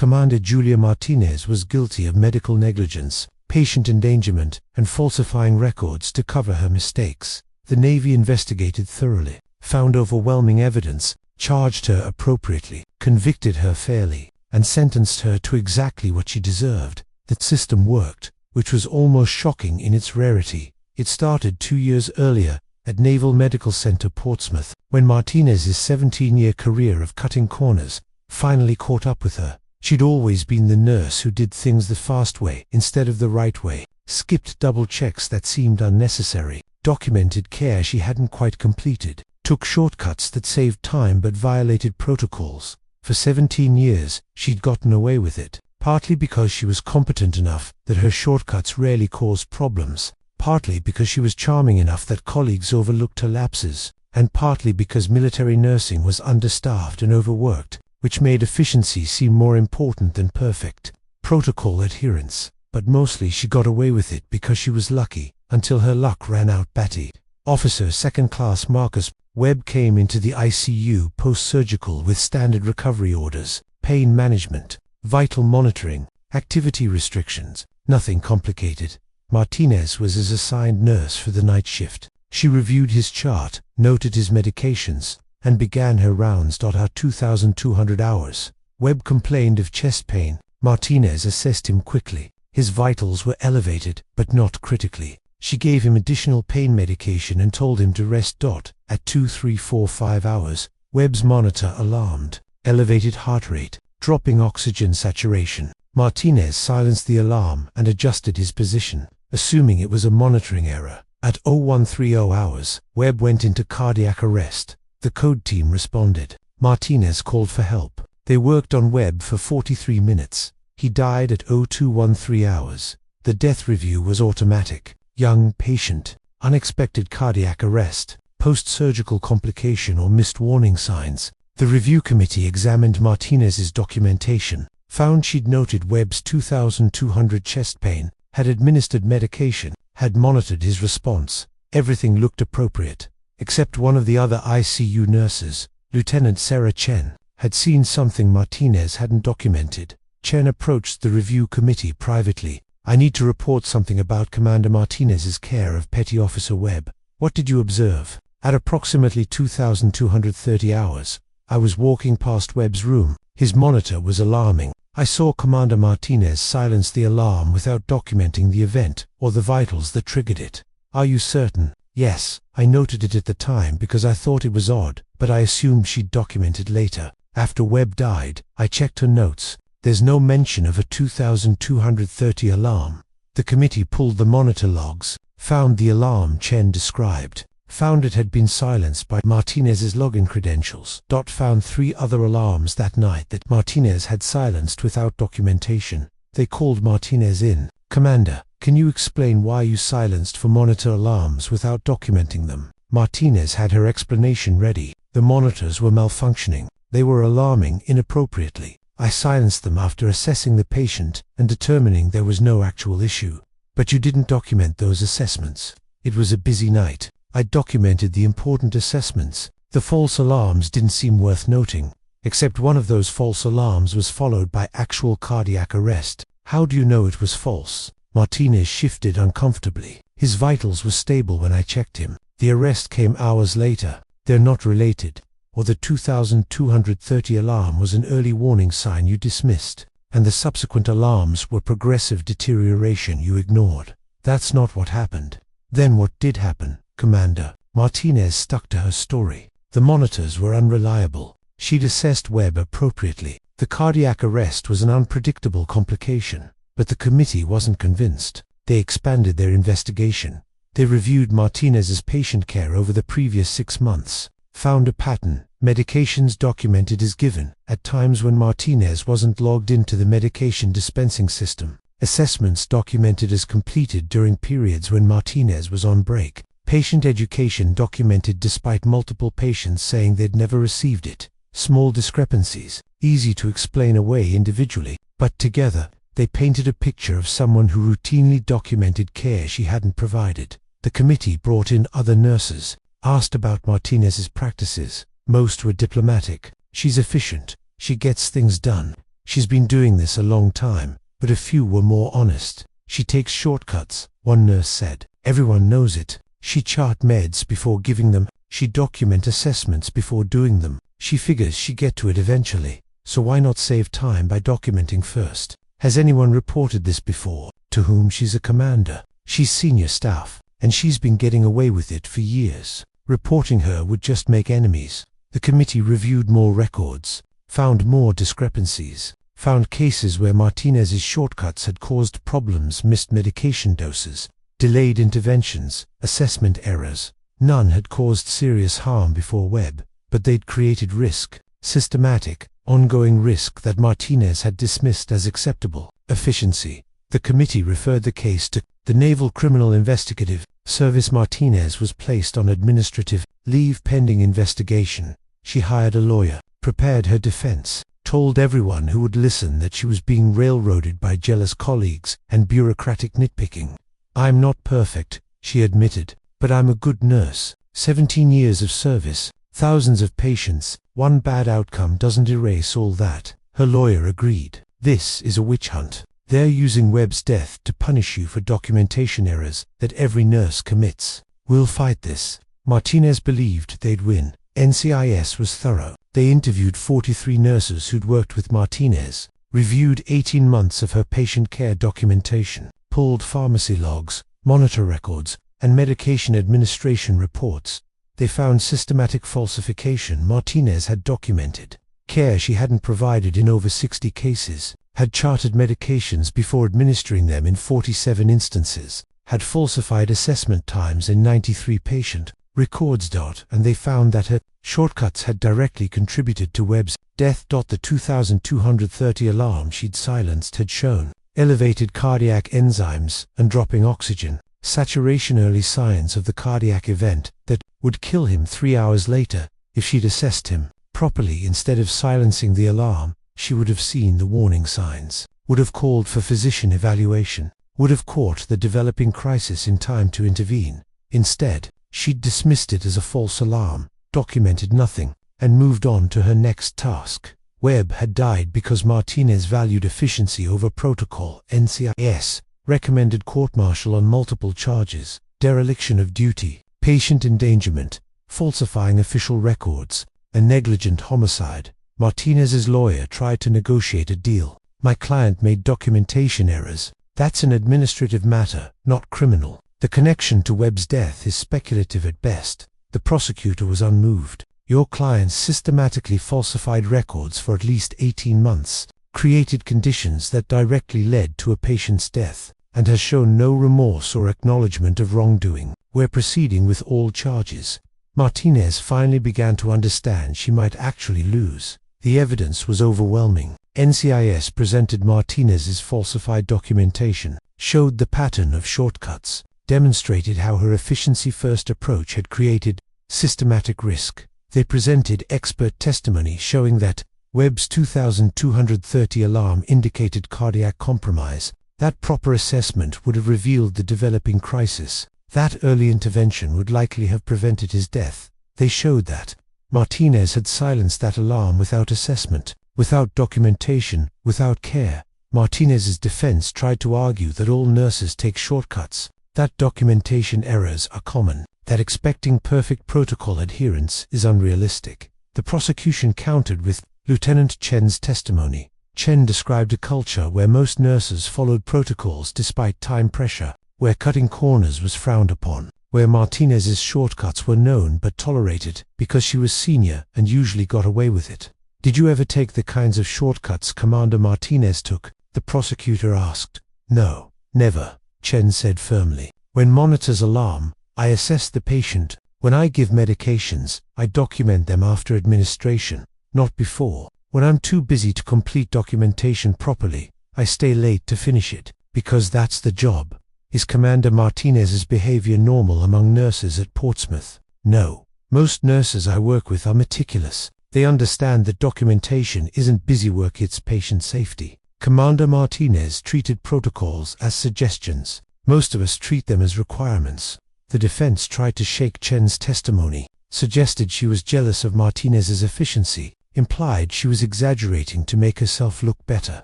Commander Julia Martinez was guilty of medical negligence, patient endangerment, and falsifying records to cover her mistakes. The Navy investigated thoroughly, found overwhelming evidence, charged her appropriately, convicted her fairly, and sentenced her to exactly what she deserved. The system worked, which was almost shocking in its rarity. It started 2 years earlier, at Naval Medical Center Portsmouth, when Martinez's 17-year career of cutting corners finally caught up with her. She'd always been the nurse who did things the fast way instead of the right way, skipped double checks that seemed unnecessary, documented care she hadn't quite completed, took shortcuts that saved time but violated protocols. For 17 years, she'd gotten away with it, partly because she was competent enough that her shortcuts rarely caused problems, partly because she was charming enough that colleagues overlooked her lapses, and partly because military nursing was understaffed and overworked, which made efficiency seem more important than perfect protocol adherence. But mostly she got away with it because she was lucky, until her luck ran out. Petty Officer Second Class Marcus Webb came into the ICU post-surgical with standard recovery orders, pain management, vital monitoring, activity restrictions, nothing complicated. Martinez was his assigned nurse for the night shift. She reviewed his chart, noted his medications, and began her rounds. Our 2,200 hours. Webb complained of chest pain. Martinez assessed him quickly. His vitals were elevated, but not critically. She gave him additional pain medication and told him to rest. At 2, 3, 4, 5 hours, Webb's monitor alarmed. Elevated heart rate, dropping oxygen saturation. Martinez silenced the alarm and adjusted his position, assuming it was a monitoring error. At 0130 hours, Webb went into cardiac arrest. The code team responded. Martinez called for help. They worked on Webb for 43 minutes. He died at 0213 hours. The death review was automatic. Young patient, unexpected cardiac arrest, post-surgical complication or missed warning signs. The review committee examined Martinez's documentation, found she'd noted Webb's 2,200 chest pain, had administered medication, had monitored his response. Everything looked appropriate, except one of the other ICU nurses, Lieutenant Sarah Chen, had seen something Martinez hadn't documented. Chen approached the review committee privately. "I need to report something about Commander Martinez's care of Petty Officer Webb. What did you observe?" "At approximately 2,230 hours, I was walking past Webb's room. His monitor was alarming. I saw Commander Martinez silence the alarm without documenting the event or the vitals that triggered it." "Are you certain?" "Yes, I noted it at the time because I thought it was odd, but I assumed she'd document it later. After Webb died, I checked her notes. There's no mention of a 2,230 alarm." The committee pulled the monitor logs, found the alarm Chen described, found it had been silenced by Martinez's login credentials. Found 3 other alarms that night that Martinez had silenced without documentation. They called Martinez in. "Commander, can you explain why you silenced for monitor alarms without documenting them?" Martinez had her explanation ready. "The monitors were malfunctioning. They were alarming inappropriately. I silenced them after assessing the patient and determining there was no actual issue." "But you didn't document those assessments." "It was a busy night. I documented the important assessments. The false alarms didn't seem worth noting, except one of those false alarms was followed by actual cardiac arrest." "How do you know it was false?" Martinez shifted uncomfortably. "His vitals were stable when I checked him. The arrest came hours later. They're not related. Or the 2,230 alarm was an early warning sign you dismissed, and the subsequent alarms were progressive deterioration you ignored. That's not what happened." "Then what did happen, Commander?" Martinez stuck to her story. "The monitors were unreliable. She'd assessed Webb appropriately. The cardiac arrest was an unpredictable complication, but the committee wasn't convinced. They expanded their investigation. They reviewed Martinez's patient care over the previous 6 months, found a pattern. Medications documented as given, at times when Martinez wasn't logged into the medication dispensing system. Assessments documented as completed during periods when Martinez was on break. Patient education documented despite multiple patients saying they'd never received it. Small discrepancies, easy to explain away individually, but together, they painted a picture of someone who routinely documented care she hadn't provided. The committee brought in other nurses, asked about Martinez's practices. Most were diplomatic. "She's efficient. She gets things done. She's been doing this a long time, but a few were more honest. She takes shortcuts, one nurse said. Everyone knows it. She chart meds before giving them. She document assessments before doing them. She figures she get to it eventually. So why not save time by documenting first? Has anyone reported this before? To whom she's a commander. She's senior staff, and she's been getting away with it for years. Reporting her would just make enemies. The committee reviewed more records, found more discrepancies, found cases where Martinez's shortcuts had caused problems, missed medication doses, delayed interventions, assessment errors. None had caused serious harm before Webb, but they'd created risk, systematic, ongoing risk that Martinez had dismissed as acceptable. Efficiency. The committee referred the case to the Naval Criminal Investigative Service. Martinez was placed on administrative leave pending investigation. She hired a lawyer, prepared her defense, told everyone who would listen that she was being railroaded by jealous colleagues and bureaucratic nitpicking. "I'm not perfect," she admitted, "but I'm a good nurse. 17 years of service, thousands of patients, one bad outcome doesn't erase all that." Her lawyer agreed. "This is a witch hunt. They're using Webb's death to punish you for documentation errors that every nurse commits. We'll fight this." Martinez believed they'd win. NCIS was thorough. They interviewed 43 nurses who'd worked with Martinez, reviewed 18 months of her patient care documentation, pulled pharmacy logs, monitor records, and medication administration reports. They found systematic falsification. Martinez had documented care she hadn't provided in over 60 cases, had charted medications before administering them in 47 instances, had falsified assessment times in 93 patient records. And they found that her shortcuts had directly contributed to Webb's death. The 2,230 alarm she'd silenced had shown elevated cardiac enzymes and dropping oxygen saturation, early signs of the cardiac event that would kill him 3 hours later. If she'd assessed him properly instead of silencing the alarm, she would have seen the warning signs, would have called for physician evaluation, would have caught the developing crisis in time to intervene. Instead, she'd dismissed it as a false alarm, documented nothing, and moved on to her next task. Webb had died because Martinez valued efficiency over protocol. NCIS recommended court-martial on multiple charges: dereliction of duty, patient endangerment, falsifying official records, and negligent homicide. Martinez's lawyer tried to negotiate a deal. "My client made documentation errors. That's an administrative matter, not criminal. The connection to Webb's death is speculative at best." The prosecutor was unmoved. "Your client systematically falsified records for at least 18 months, created conditions that directly led to a patient's death, and has shown no remorse or acknowledgement of wrongdoing. We're proceeding with all charges." Martinez finally began to understand she might actually lose. The evidence was overwhelming. NCIS presented Martinez's falsified documentation, showed the pattern of shortcuts, demonstrated how her efficiency-first approach had created systematic risk. They presented expert testimony showing that Webb's 2,230 alarm indicated cardiac compromise. That proper assessment would have revealed the developing crisis. That early intervention would likely have prevented his death. They showed that Martinez had silenced that alarm without assessment, without documentation, without care. Martinez's defense tried to argue that all nurses take shortcuts, that documentation errors are common, that expecting perfect protocol adherence is unrealistic. The prosecution countered with Lieutenant Chen's testimony. Chen described a culture where most nurses followed protocols despite time pressure, where cutting corners was frowned upon, where Martinez's shortcuts were known but tolerated because she was senior and usually got away with it. "Did you ever take the kinds of shortcuts Commander Martinez took?" the prosecutor asked. "No, never," Chen said firmly. "When monitors alarm, I assess the patient. When I give medications, I document them after administration, not before. When I'm too busy to complete documentation properly, I stay late to finish it, because that's the job." Is Commander Martinez's behavior normal among nurses at Portsmouth? No. Most nurses I work with are meticulous. They understand that documentation isn't busy work, it's patient safety. Commander Martinez treated protocols as suggestions. Most of us treat them as requirements. The defense tried to shake Chen's testimony, suggested she was jealous of Martinez's efficiency. implied she was exaggerating to make herself look better.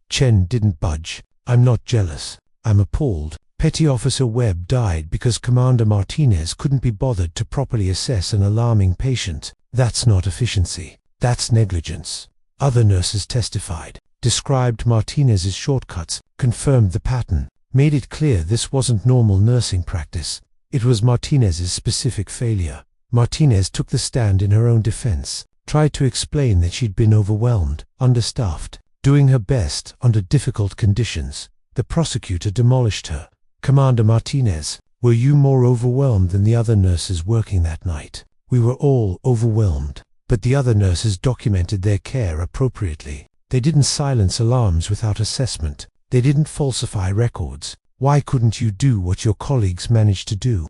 Chen didn't budge. "I'm not jealous. I'm appalled. Petty Officer Webb died because Commander Martinez couldn't be bothered to properly assess an alarming patient. That's not efficiency. That's negligence." Other nurses testified, described Martinez's shortcuts, confirmed the pattern, made it clear this wasn't normal nursing practice. It was Martinez's specific failure. Martinez took the stand in her own defense, tried to explain that she'd been overwhelmed, understaffed, doing her best under difficult conditions. The prosecutor demolished her. "Commander Martinez, were you more overwhelmed than the other nurses working that night?" "We were all overwhelmed, but the other nurses documented their care appropriately. They didn't silence alarms without assessment. They didn't falsify records. Why couldn't you do what your colleagues managed to do?"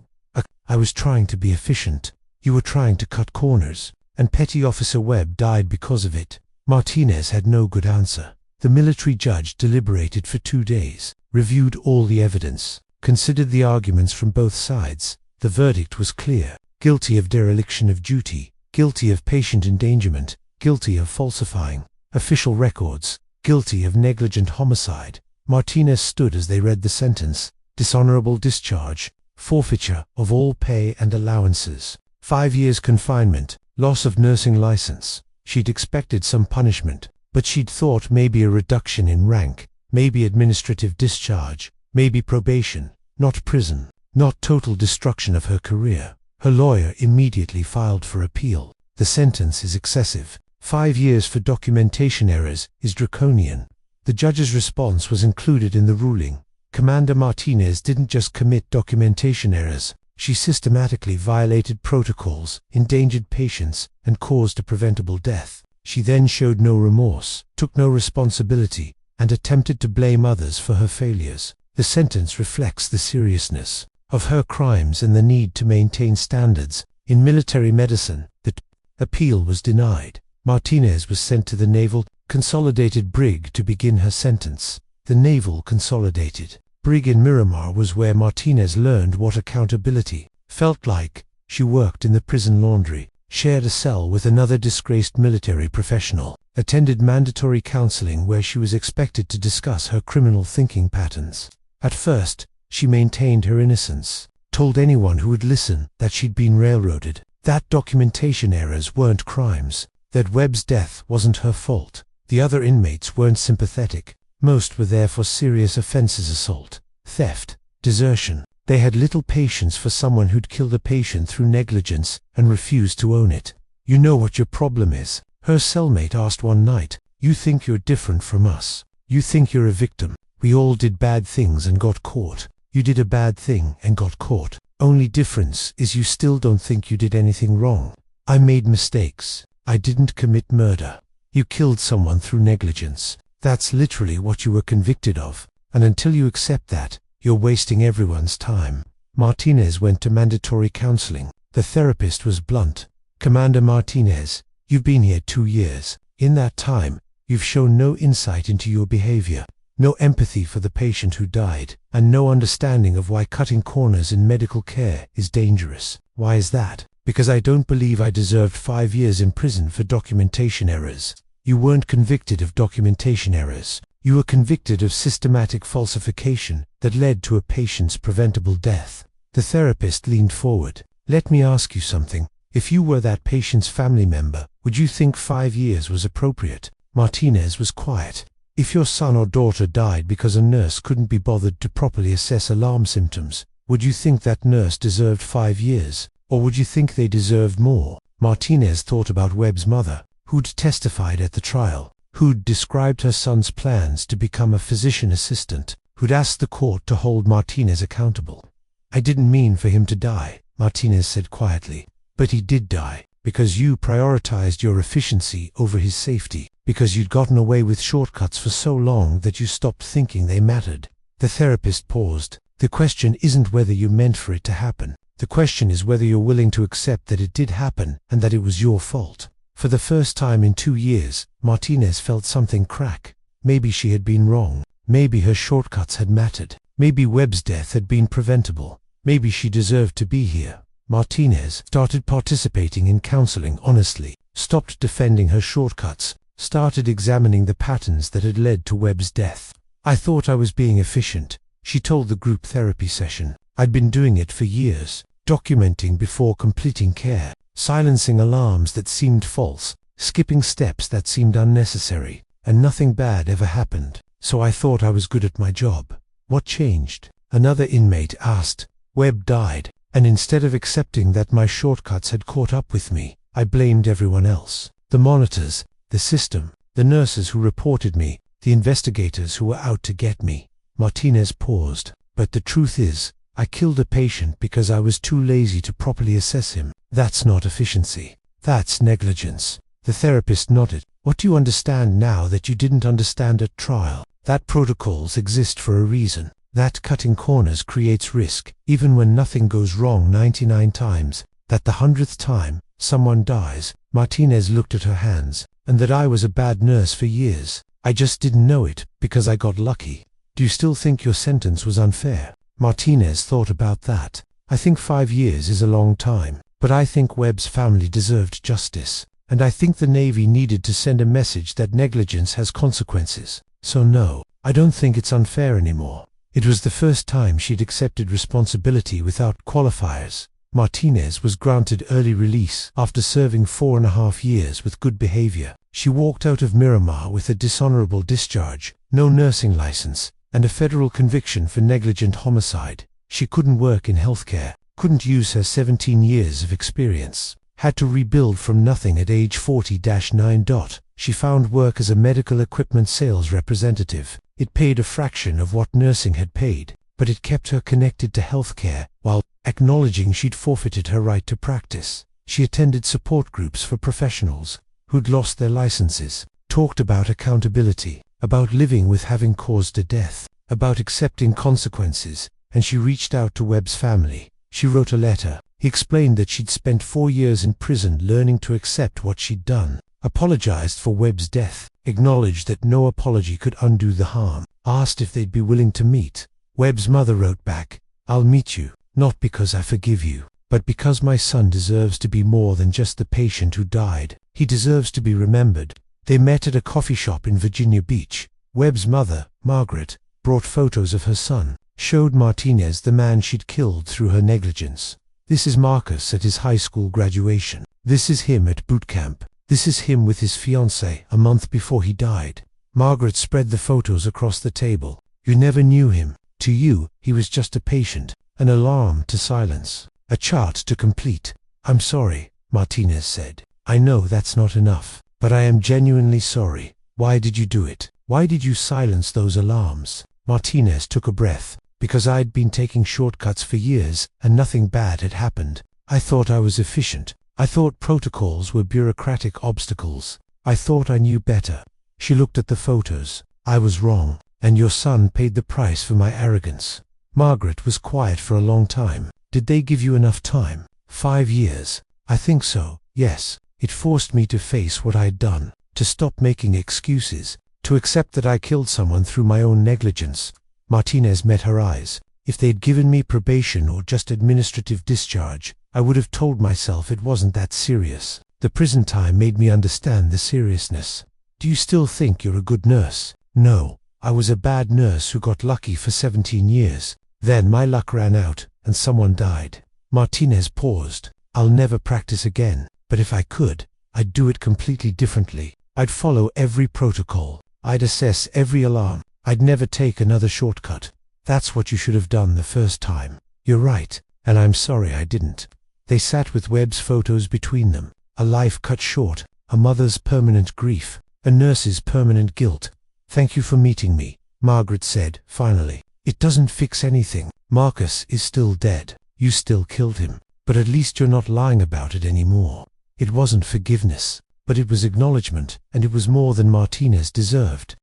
I was trying to be efficient. You were trying to cut corners, and Petty Officer Webb died because of it." Martinez had no good answer. The military judge deliberated for 2 days, reviewed all the evidence, considered the arguments from both sides. The verdict was clear: guilty of dereliction of duty, guilty of patient endangerment, guilty of falsifying official records, guilty of negligent homicide. Martinez stood as they read the sentence: dishonorable discharge, forfeiture of all pay and allowances, 5 years confinement, loss of nursing license. She'd expected some punishment, but she'd thought maybe a reduction in rank, maybe administrative discharge, maybe probation, not prison, not total destruction of her career. Her lawyer immediately filed for appeal. "The sentence is excessive. 5 years for documentation errors is draconian." The judge's response was included in the ruling. Commander Martinez didn't just commit documentation errors. She systematically violated protocols, endangered patients, and caused a preventable death. She then showed no remorse, took no responsibility, and attempted to blame others for her failures. The sentence reflects the seriousness of her crimes and the need to maintain standards. In military medicine, the appeal was denied. Martinez was sent to the Naval Consolidated Brig to begin her sentence. The Naval Consolidated Brig in Miramar was where Martinez learned what accountability felt like. She worked in the prison laundry, shared a cell with another disgraced military professional, attended mandatory counseling where she was expected to discuss her criminal thinking patterns. At first, she maintained her innocence, told anyone who would listen that she'd been railroaded, that documentation errors weren't crimes, that Webb's death wasn't her fault. The other inmates weren't sympathetic. Most were there for serious offenses: assault, theft, desertion. They had little patience for someone who'd killed a patient through negligence and refused to own it. "You know what your problem is?" her cellmate asked one night. "You think you're different from us. You think you're a victim. We all did bad things and got caught. You did a bad thing and got caught. Only difference is you still don't think you did anything wrong. I made mistakes. I didn't commit murder. You killed someone through negligence. That's literally what you were convicted of, and until you accept that, you're wasting everyone's time." Martinez went to mandatory counseling. The therapist was blunt. "Commander Martinez, you've been here 2 years. In that time, you've shown no insight into your behavior, no empathy for the patient who died, and no understanding of why cutting corners in medical care is dangerous." "Why is that?" "Because I don't believe I deserved 5 years in prison for documentation errors." "You weren't convicted of documentation errors. You were convicted of systematic falsification that led to a patient's preventable death." The therapist leaned forward. "Let me ask you something. If you were that patient's family member, would you think 5 years was appropriate?" Martinez was quiet. "If your son or daughter died because a nurse couldn't be bothered to properly assess alarm symptoms, would you think that nurse deserved 5 years? Or would you think they deserved more?" Martinez thought about Webb's mother, who'd testified at the trial, who'd described her son's plans to become a physician assistant, who'd asked the court to hold Martinez accountable. "I didn't mean for him to die," Martinez said quietly. "But he did die, because you prioritized your efficiency over his safety, because you'd gotten away with shortcuts for so long that you stopped thinking they mattered." The therapist paused. "The question isn't whether you meant for it to happen. The question is whether you're willing to accept that it did happen and that it was your fault." For the first time in 2 years, Martinez felt something crack. Maybe she had been wrong. Maybe her shortcuts had mattered. Maybe Webb's death had been preventable. Maybe she deserved to be here. Martinez started participating in counseling honestly. stopped defending her shortcuts, started examining the patterns that had led to Webb's death. I thought I was being efficient, she told the group therapy session. I'd been doing it for years, documenting before completing care, silencing alarms that seemed false, skipping steps that seemed unnecessary, and nothing bad ever happened. So I thought I was good at my job. What changed? Another inmate asked. Webb died, and instead of accepting that my shortcuts had caught up with me, I blamed everyone else. The monitors, the system, the nurses who reported me, the investigators who were out to get me. Martinez paused. But the truth is, I killed a patient because I was too lazy to properly assess him. That's not efficiency. That's negligence. The therapist nodded. What do you understand now that you didn't understand at trial? That protocols exist for a reason. That cutting corners creates risk, even when nothing goes wrong 99 times. That the 100th time, someone dies. Martinez looked at her hands. And that I was a bad nurse for years. I just didn't know it, because I got lucky. Do you still think your sentence was unfair? Martinez thought about that. I think 5 years is a long time, but I think Webb's family deserved justice. And I think the Navy needed to send a message that negligence has consequences. So no, I don't think it's unfair anymore. It was the first time she'd accepted responsibility without qualifiers. Martinez was granted early release after serving 4.5 years with good behavior. She walked out of Miramar with a dishonorable discharge, no nursing license, and a federal conviction for negligent homicide. She couldn't work in healthcare, couldn't use her 17 years of experience, had to rebuild from nothing at age 40-9. She found work as a medical equipment sales representative. It paid a fraction of what nursing had paid, but it kept her connected to healthcare while acknowledging she'd forfeited her right to practice. She attended support groups for professionals who'd lost their licenses, talked about accountability, about living with having caused a death, about accepting consequences, and she reached out to Webb's family. She wrote a letter. He explained that she'd spent 4 years in prison learning to accept what she'd done, apologized for Webb's death, acknowledged that no apology could undo the harm, asked if they'd be willing to meet. Webb's mother wrote back, "I'll meet you, not because I forgive you, but because my son deserves to be more than just the patient who died. He deserves to be remembered." They met at a coffee shop in Virginia Beach. Webb's mother, Margaret, brought photos of her son, showed Martinez the man she'd killed through her negligence. "This is Marcus at his high school graduation. This is him at boot camp. This is him with his fiancée a month before he died." Margaret spread the photos across the table. "You never knew him. To you, he was just a patient, an alarm to silence, a chart to complete." "I'm sorry," Martinez said. "I know that's not enough, but I am genuinely sorry. Why did you do it? Why did you silence those alarms?" Martinez took a breath. "Because I'd been taking shortcuts for years and nothing bad had happened. I thought I was efficient. I thought protocols were bureaucratic obstacles. I thought I knew better." She looked at the photos. "I was wrong, and your son paid the price for my arrogance." Margaret was quiet for a long time. "Did they give you enough time?" 5 years. "I think so, yes. It forced me to face what I'd done, to stop making excuses, to accept that I killed someone through my own negligence." Martinez met her eyes. "If they'd given me probation or just administrative discharge, I would have told myself it wasn't that serious. The prison time made me understand the seriousness." "Do you still think you're a good nurse?" "No. I was a bad nurse who got lucky for 17 years. Then my luck ran out, and someone died." Martinez paused. "I'll never practice again, but if I could, I'd do it completely differently. I'd follow every protocol. I'd assess every alarm. I'd never take another shortcut. That's what you should have done the first time." "You're right, and I'm sorry I didn't." They sat with Webb's photos between them. A life cut short, a mother's permanent grief, a nurse's permanent guilt. "Thank you for meeting me," Margaret said, finally. "It doesn't fix anything. Marcus is still dead. You still killed him. But at least you're not lying about it anymore." It wasn't forgiveness, but it was acknowledgement, and it was more than Martinez deserved.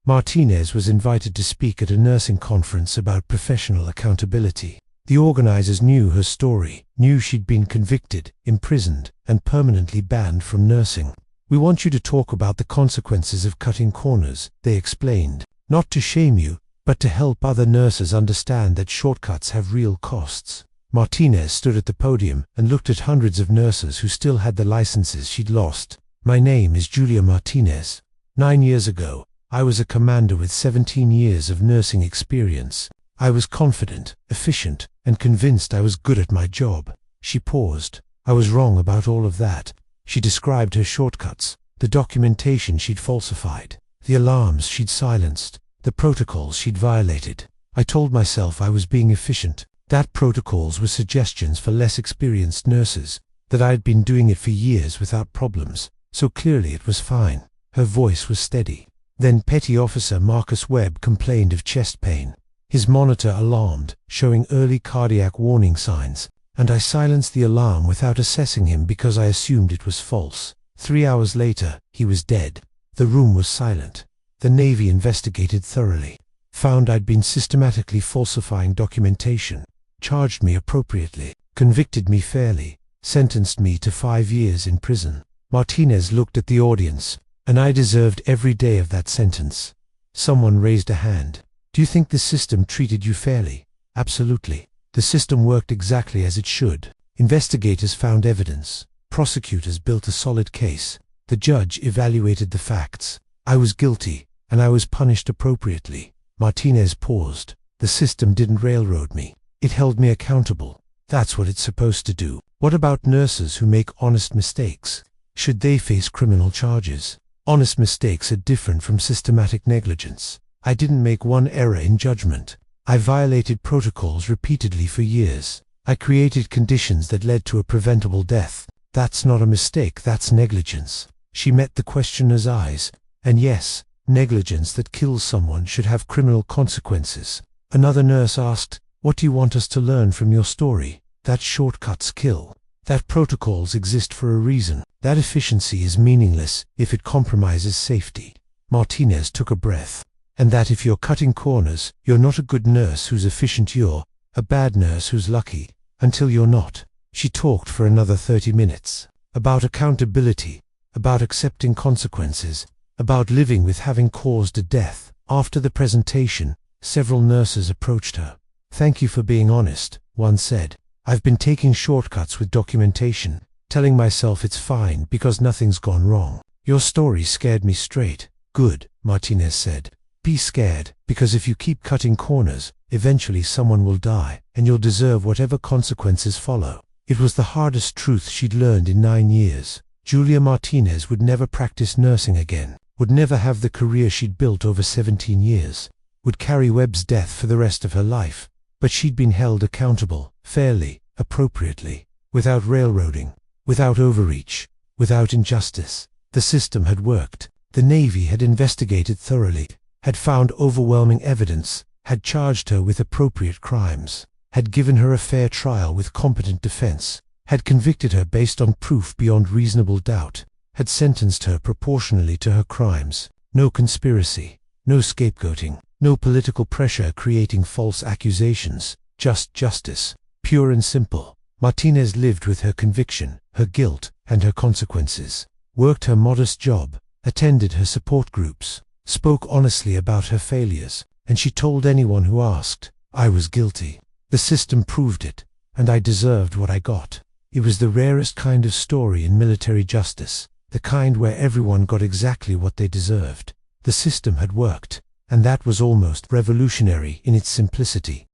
Martinez was invited to speak at a nursing conference about professional accountability. The organizers knew her story, knew she'd been convicted, imprisoned, and permanently banned from nursing. "We want you to talk about the consequences of cutting corners," they explained. "Not to shame you, but to help other nurses understand that shortcuts have real costs." Martinez stood at the podium and looked at hundreds of nurses who still had the licenses she'd lost. "My name is Julia Martinez. 9 years ago, I was a commander with 17 years of nursing experience. I was confident, efficient, and convinced I was good at my job." She paused. "I was wrong about all of that." She described her shortcuts, the documentation she'd falsified, the alarms she'd silenced, the protocols she'd violated. "I told myself I was being efficient, that protocols were suggestions for less experienced nurses, that I had been doing it for years without problems, so clearly it was fine." Her voice was steady. Then Petty Officer Marcus Webb complained of chest pain. His monitor alarmed, showing early cardiac warning signs, and I silenced the alarm without assessing him because I assumed it was false. 3 hours later, he was dead. The room was silent. The Navy investigated thoroughly, found I'd been systematically falsifying documentation, charged me appropriately, convicted me fairly, sentenced me to 5 years in prison. Martinez looked at the audience, and I deserved every day of that sentence. Someone raised a hand. "Do you think the system treated you fairly?" "Absolutely. The system worked exactly as it should. Investigators found evidence. Prosecutors built a solid case. The judge evaluated the facts. I was guilty, and I was punished appropriately." Martinez paused. "The system didn't railroad me. It held me accountable. That's what it's supposed to do." "What about nurses who make honest mistakes? Should they face criminal charges?" "Honest mistakes are different from systematic negligence. I didn't make one error in judgment. I violated protocols repeatedly for years. I created conditions that led to a preventable death. That's not a mistake, that's negligence." She met the questioner's eyes. "And yes, negligence that kills someone should have criminal consequences." Another nurse asked, "What do you want us to learn from your story?" "That shortcuts kill. That protocols exist for a reason. That efficiency is meaningless if it compromises safety." Martinez took a breath. "And that if you're cutting corners, you're not a good nurse who's efficient, you're a bad nurse who's lucky, until you're not." She talked for another 30 minutes. About accountability, about accepting consequences, about living with having caused a death. After the presentation, several nurses approached her. "Thank you for being honest," one said. "I've been taking shortcuts with documentation, telling myself it's fine because nothing's gone wrong. Your story scared me straight." "Good," Martinez said. "Be scared, because if you keep cutting corners, eventually someone will die, and you'll deserve whatever consequences follow." It was the hardest truth she'd learned in 9 years. Julia Martinez would never practice nursing again, would never have the career she'd built over 17 years, would carry Webb's death for the rest of her life. But she'd been held accountable, fairly, appropriately, without railroading, without overreach, without injustice. The system had worked. The Navy had investigated thoroughly, had found overwhelming evidence, had charged her with appropriate crimes, had given her a fair trial with competent defense, had convicted her based on proof beyond reasonable doubt, had sentenced her proportionally to her crimes. No conspiracy, no scapegoating, no political pressure creating false accusations, just justice, pure and simple. Martinez lived with her conviction, her guilt, and her consequences, worked her modest job, attended her support groups, spoke honestly about her failures, and she told anyone who asked, "I was guilty. The system proved it, and I deserved what I got." It was the rarest kind of story in military justice, the kind where everyone got exactly what they deserved. The system had worked, and that was almost revolutionary in its simplicity.